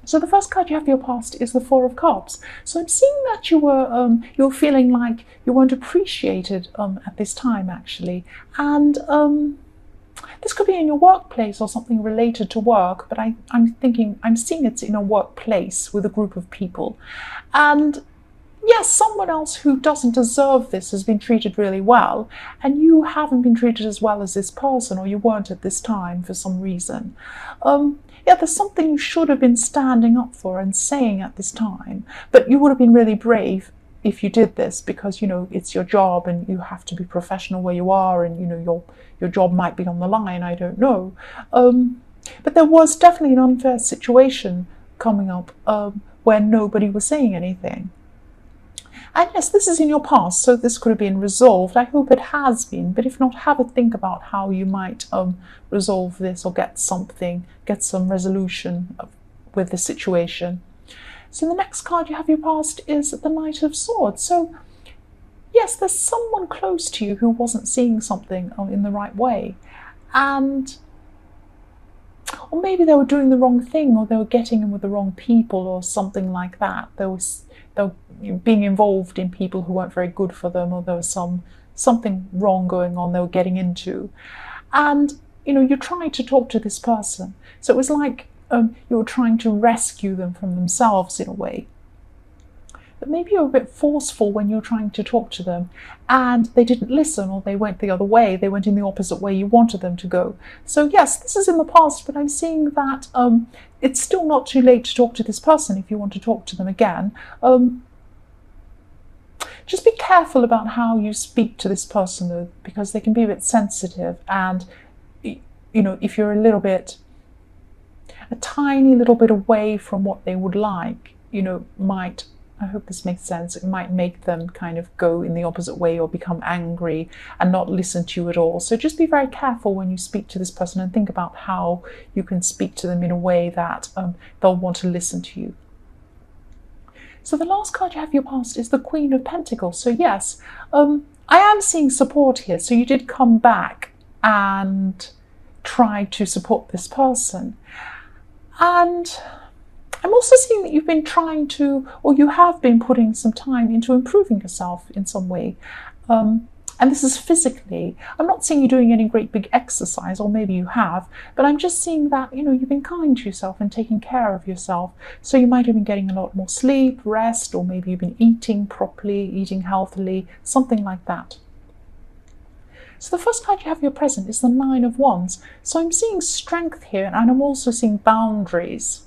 So the first card you have for your past is the Four of Cups. So I'm seeing that you're feeling like you weren't appreciated at this time, actually, and this could be in your workplace or something related to work. But I'm seeing it's in a workplace with a group of people, and yes, someone else who doesn't deserve this has been treated really well, and you haven't been treated as well as this person, or you weren't at this time for some reason. Yeah, there's something you should have been standing up for and saying at this time, but you would have been really brave if you did this, because it's your job and you have to be professional where you are, and your job might be on the line, I don't know. But there was definitely an unfair situation coming up where nobody was saying anything. And yes, this is in your past, so this could have been resolved. I hope it has been, but if not, have a think about how you might resolve this or get some resolution with the situation. So the next card you have your past is the Knight of Swords. So yes, there's someone close to you who wasn't seeing something in the right way, or maybe they were doing the wrong thing, or they were getting in with the wrong people, or something like that. They were being involved in people who weren't very good for them, or there was something wrong going on they were getting into. And you tried to talk to this person, so it was like you were trying to rescue them from themselves in a way. But maybe you were a bit forceful when you were trying to talk to them, and they didn't listen, or they went the other way. They went in the opposite way you wanted them to go. So yes, this is in the past, but I'm seeing that it's still not too late to talk to this person if you want to talk to them again. Just be careful about how you speak to this person, though, because they can be a bit sensitive, and if you're a tiny little bit away from what they would like, I hope this makes sense, it might make them kind of go in the opposite way or become angry and not listen to you at all. So just be very careful when you speak to this person, and think about how you can speak to them in a way that they'll want to listen to you. So the last card you have your past is the Queen of Pentacles. So yes, I am seeing support here. So you did come back and try to support this person. And I'm also seeing that you've been trying to, or you have been putting some time into improving yourself in some way. And this is physically. I'm not seeing you doing any great big exercise, or maybe you have, but I'm just seeing that, you've been kind to yourself and taking care of yourself. So you might have been getting a lot more sleep, rest, or maybe you've been eating properly, eating healthily, something like that. So the first card you have your present is the Nine of Wands. So I'm seeing strength here, and I'm also seeing boundaries.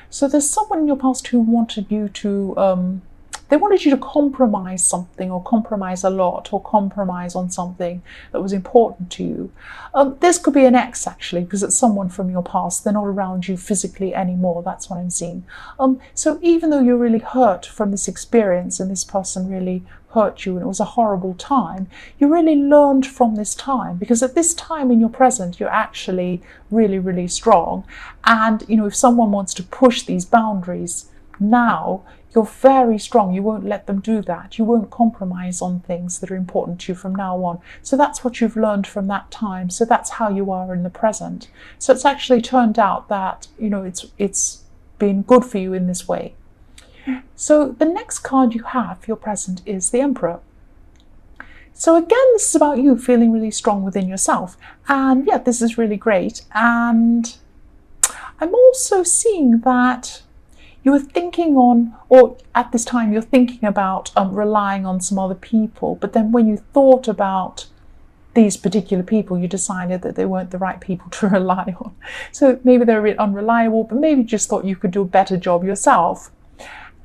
So there's someone in your past who wanted you to, they wanted you to compromise something, or compromise a lot, or compromise on something that was important to you. This could be an ex, actually, because it's someone from your past. They're not around you physically anymore. That's what I'm seeing. So even though you're really hurt from this experience, and this person really hurt you, and it was a horrible time, you really learned from this time, because at this time in your present, you're actually really, really strong. And, if someone wants to push these boundaries now, you're very strong. You won't let them do that. You won't compromise on things that are important to you from now on. So that's what you've learned from that time. So that's how you are in the present. So it's actually turned out that, it's been good for you in this way. So the next card you have for your present is the Emperor. So again, this is about you feeling really strong within yourself. And yeah, this is really great. And I'm also seeing that you were thinking on, or at this time you're thinking about relying on some other people, but then when you thought about these particular people, you decided that they weren't the right people to rely on. So maybe they're a bit unreliable, but maybe just thought you could do a better job yourself.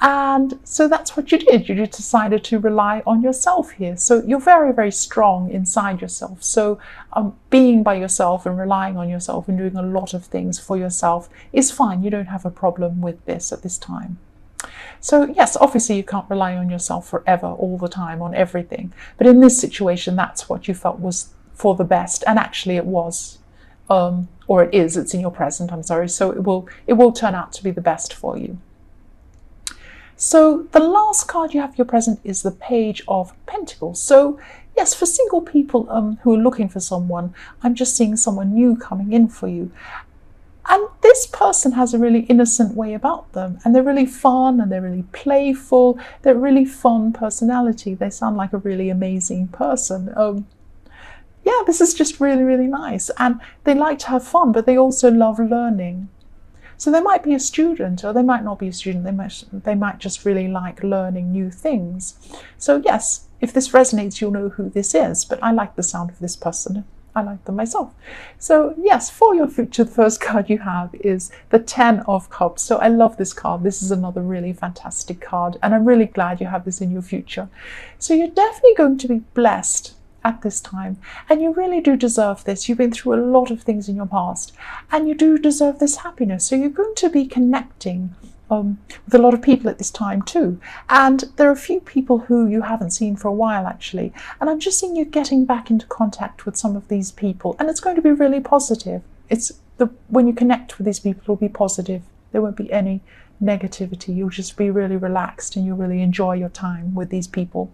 And so that's what you did. You just decided to rely on yourself here. So you're very, very strong inside yourself. So being by yourself and relying on yourself and doing a lot of things for yourself is fine. You don't have a problem with this at this time. So yes, obviously you can't rely on yourself forever, all the time, on everything. But in this situation, that's what you felt was for the best. And actually it was, or it is, it's in your present, I'm sorry. So it will turn out to be the best for you. So the last card you have for your present is the Page of Pentacles. So yes, for single people who are looking for someone, I'm just seeing someone new coming in for you. And this person has a really innocent way about them, and they're really fun, and they're really playful. They're really fun personality. They sound like a really amazing person. Yeah, this is just really, really nice. And they like to have fun, but they also love learning. So they might be a student, or they might not be a student. They might just really like learning new things. So yes, if this resonates, you'll know who this is. But I like the sound of this person. I like them myself. So yes, for your future, the first card you have is the 10 of Cups. So I love this card. This is another really fantastic card, and I'm really glad you have this in your future. So you're definitely going to be blessed at this time, and you really do deserve this. You've been through a lot of things in your past, and you do deserve this happiness. So you're going to be connecting with a lot of people at this time too, and there are a few people who you haven't seen for a while actually, and I'm just seeing you getting back into contact with some of these people, and it's going to be really positive. When you connect with these people, it'll be positive. There won't be any negativity. You'll just be really relaxed, and you'll really enjoy your time with these people.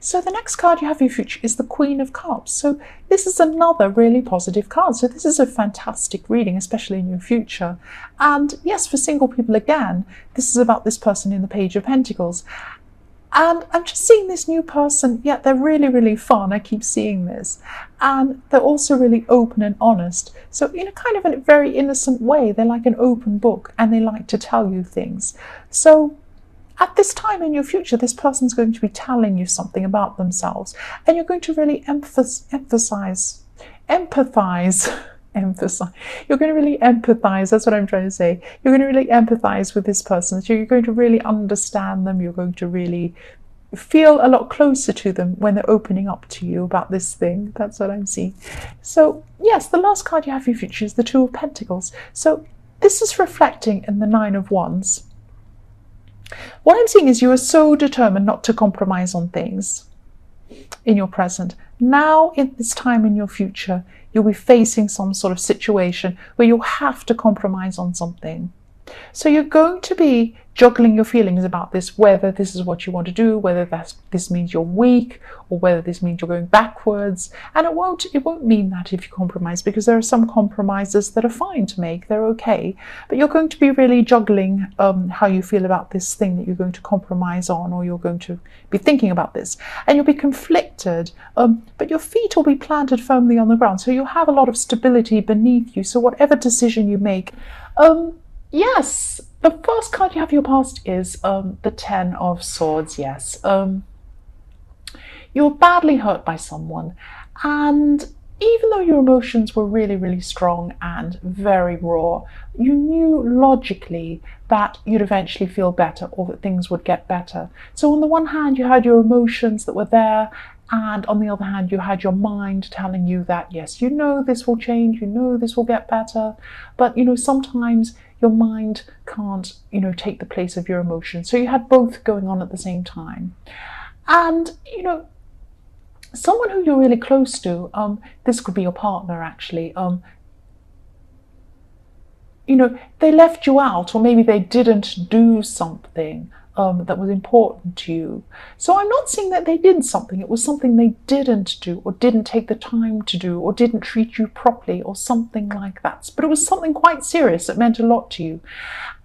So the next card you have in your future is the Queen of Cups. So this is another really positive card. So this is a fantastic reading, especially in your future. And yes, for single people again, this is about this person in the Page of Pentacles. And I'm just seeing this new person. Yeah, they're really, really fun. I keep seeing this. And they're also really open and honest. So in a kind of a very innocent way, they're like an open book, and they like to tell you things. So at this time in your future, this person's going to be telling you something about themselves, and you're going to really empathize. You're going to really empathize. That's what I'm trying to say. You're going to really empathize with this person. So you're going to really understand them. You're going to really feel a lot closer to them when they're opening up to you about this thing. That's what I'm seeing. So yes, the last card you have in your future is the Two of Pentacles. So this is reflecting in the Nine of Wands. What I'm seeing is you are so determined not to compromise on things in your present. Now, in this time in your future, you'll be facing some sort of situation where you'll have to compromise on something. So you're going to be juggling your feelings about this, whether this is what you want to do, whether this means you're weak, or whether this means you're going backwards. And it won't mean that if you compromise, because there are some compromises that are fine to make, they're okay. But you're going to be really juggling how you feel about this thing that you're going to compromise on, or you're going to be thinking about this. And you'll be conflicted, but your feet will be planted firmly on the ground. So you'll have a lot of stability beneath you. So whatever decision you make, yes, the first card you have in your past is the 10 of Swords, yes. You were badly hurt by someone, and even though your emotions were really, really strong and very raw, you knew logically that you'd eventually feel better, or that things would get better. So on the one hand, you had your emotions that were there, and on the other hand, you had your mind telling you that, yes, you know this will change, you know this will get better, but sometimes your mind can't, take the place of your emotions. So you had both going on at the same time. And, someone who you're really close to, this could be your partner actually, they left you out, or maybe they didn't do something that was important to you. So I'm not saying that they did something. It was something they didn't do, or didn't take the time to do, or didn't treat you properly, or something like that. But it was something quite serious that meant a lot to you.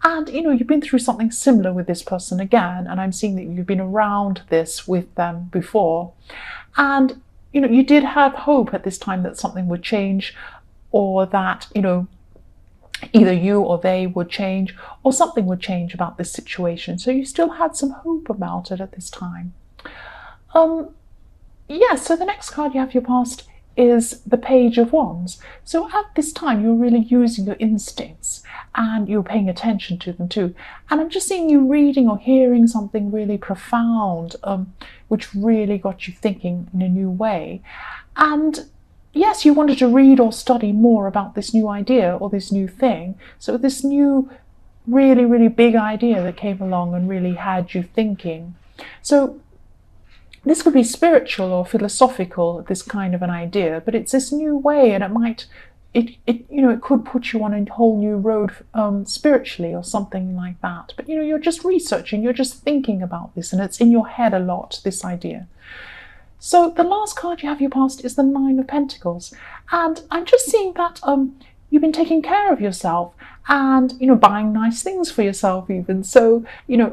And, you've been through something similar with this person again, and I'm seeing that you've been around this with them before. And, you did have hope at this time that something would change, or that, either you or they would change, or something would change about this situation. So you still had some hope about it at this time. Yeah, so the next card you have your past is the Page of Wands. So at this time, you're really using your instincts, and you're paying attention to them too. And I'm just seeing you reading or hearing something really profound, which really got you thinking in a new way. And yes, you wanted to read or study more about this new idea or this new thing. So this new, really, really big idea that came along and really had you thinking. So this could be spiritual or philosophical, this kind of an idea, but it's this new way, and it could put you on a whole new road spiritually, or something like that. But you're just researching, you're just thinking about this, and it's in your head a lot, this idea. So the last card you have your past is the Nine of Pentacles, and I'm just seeing that you've been taking care of yourself and, buying nice things for yourself even. So,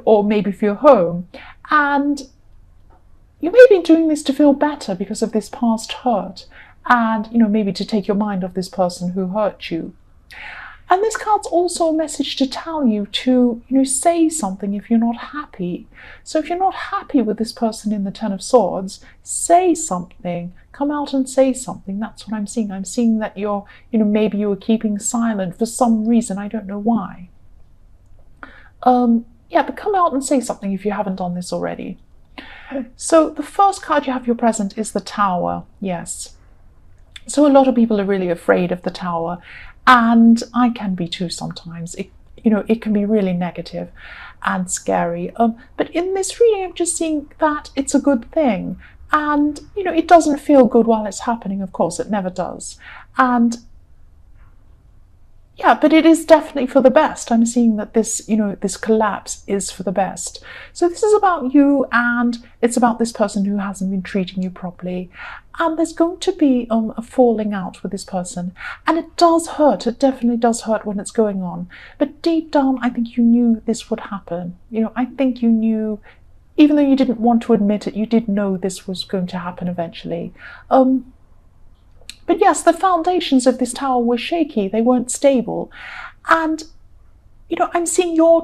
or maybe for your home. And you may be doing this to feel better because of this past hurt and, maybe to take your mind off this person who hurt you. And this card's also a message to tell you to, say something if you're not happy. So if you're not happy with this person in the Ten of Swords, say something. Come out and say something. That's what I'm seeing. I'm seeing that you're, maybe you were keeping silent for some reason. I don't know why. Yeah, but come out and say something if you haven't done this already. So the first card you have your present is the Tower. Yes. So a lot of people are really afraid of the Tower. And I can be too sometimes. It can be really negative and scary. But in this reading, I'm just seeing that it's a good thing. And, it doesn't feel good while it's happening, of course. It never does. And, yeah, but it is definitely for the best. I'm seeing that this, this collapse is for the best. So this is about you, and it's about this person who hasn't been treating you properly. And there's going to be a falling out with this person. And it does hurt. It definitely does hurt when it's going on. But deep down, I think you knew this would happen. I think you knew, even though you didn't want to admit it, you did know this was going to happen eventually. But yes, the foundations of this tower were shaky. They weren't stable. And, I'm seeing you were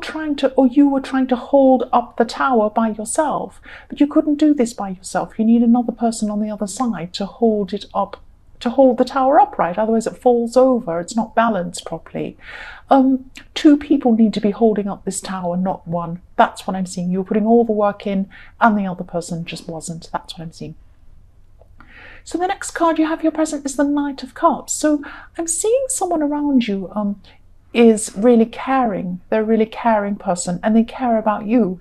trying to hold up the tower by yourself. But you couldn't do this by yourself. You need another person on the other side to hold it up, to hold the tower upright. Otherwise it falls over. It's not balanced properly. Two people need to be holding up this tower, not one. That's what I'm seeing. You were putting all the work in and the other person just wasn't. That's what I'm seeing. So the next card you have your present is the Knight of Cups. So I'm seeing someone around you is really caring. They're a really caring person and they care about you.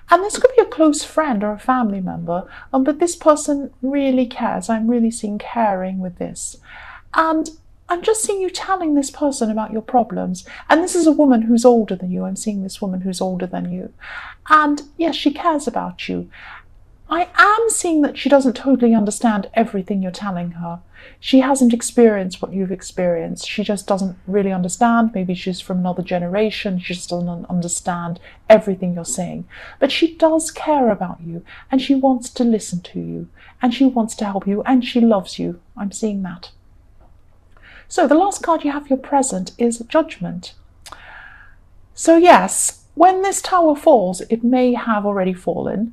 And this could be a close friend or a family member, but this person really cares. I'm really seeing caring with this. And I'm just seeing you telling this person about your problems. And this is a woman who's older than you. I'm seeing this woman who's older than you. And yes, she cares about you. I am seeing that she doesn't totally understand everything you're telling her. She hasn't experienced what you've experienced. She just doesn't really understand. Maybe she's from another generation. She just doesn't understand everything you're saying. But she does care about you, and she wants to listen to you, and she wants to help you, and she loves you. I'm seeing that. So the last card you have your present is Judgment. So yes, when this tower falls, it may have already fallen.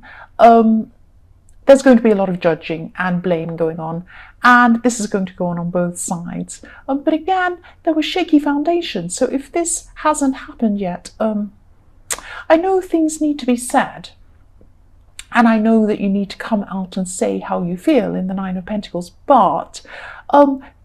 There's going to be a lot of judging and blame going on, and this is going to go on both sides. But again, there were shaky foundations, so if this hasn't happened yet, I know things need to be said, and I know that you need to come out and say how you feel in the Nine of Pentacles, but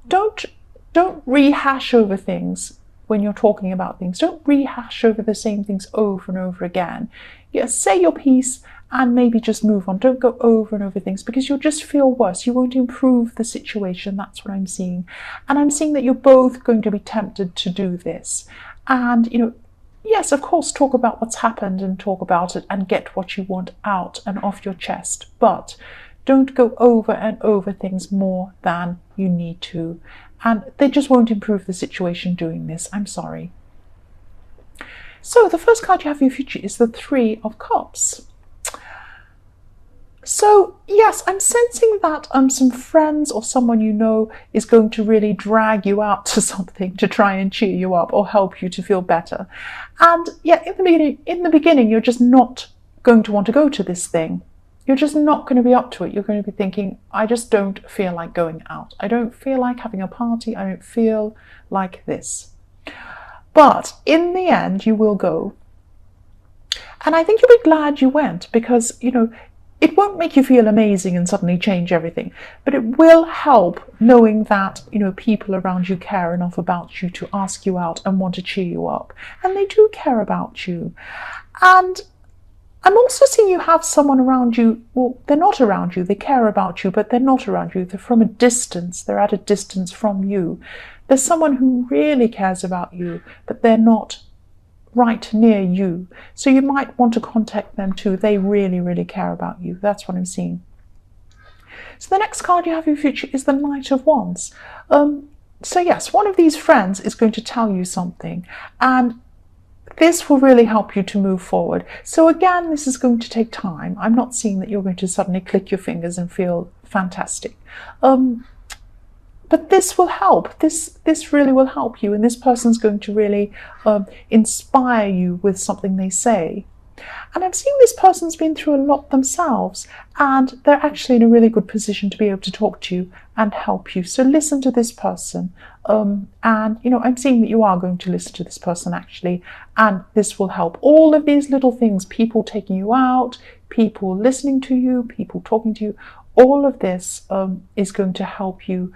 don't rehash over things when you're talking about things. Don't rehash over the same things over and over again. Yeah, say your piece and maybe just move on. Don't go over and over things because you'll just feel worse. You won't improve the situation. That's what I'm seeing. And I'm seeing that you're both going to be tempted to do this. And, yes, of course, talk about what's happened and talk about it and get what you want out and off your chest. But don't go over and over things more than you need to. And they just won't improve the situation doing this. I'm sorry. So the first card you have for your future is the Three of Cups. So yes, I'm sensing that some friends or someone you know is going to really drag you out to something to try and cheer you up or help you to feel better. And yeah, in the beginning, you're just not going to want to go to this thing. You're just not going to be up to it. You're going to be thinking, I just don't feel like going out. I don't feel like having a party. I don't feel like this. But in the end, you will go. And I think you'll be glad you went because, it won't make you feel amazing and suddenly change everything, but it will help knowing that, people around you care enough about you to ask you out and want to cheer you up. And they do care about you. And I'm also seeing you have someone around you. Well, they're not around you. They care about you, but they're not around you. They're from a distance. They're at a distance from you. There's someone who really cares about you, but they're not right near you. So you might want to contact them too. They really, really care about you. That's what I'm seeing. So the next card you have in your future is the Knight of Wands. So yes, one of these friends is going to tell you something, and this will really help you to move forward. So again, this is going to take time. I'm not seeing that you're going to suddenly click your fingers and feel fantastic. But this will help. This really will help you, and this person's going to really inspire you with something they say. And I'm seeing this person's been through a lot themselves, and they're actually in a really good position to be able to talk to you and help you. So listen to this person. And, I'm seeing that you are going to listen to this person actually, and this will help. All of these little things, people taking you out, people listening to you, people talking to you, all of this is going to help you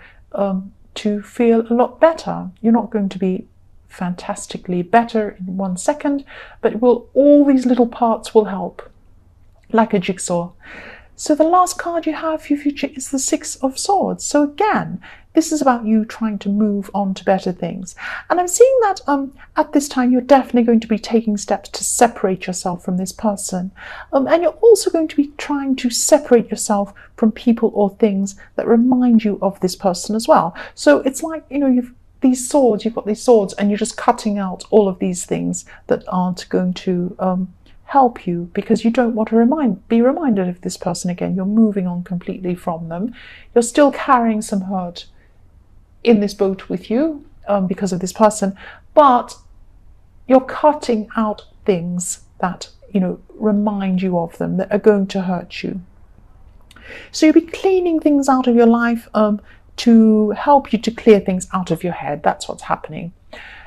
to feel a lot better. You're not going to be fantastically better in 1 second, but all these little parts will help, like a jigsaw. So the last card you have for your future is the Six of Swords. So again, this is about you trying to move on to better things. And I'm seeing that at this time you're definitely going to be taking steps to separate yourself from this person. And you're also going to be trying to separate yourself from people or things that remind you of this person as well. So it's like, you've got these swords, and you're just cutting out all of these things that aren't going to help you, because you don't want to be reminded of this person again. You're moving on completely from them. You're still carrying some hurt in this boat with you because of this person, but you're cutting out things that remind you of them, that are going to hurt you. So you'll be cleaning things out of your life to help you to clear things out of your head. That's what's happening.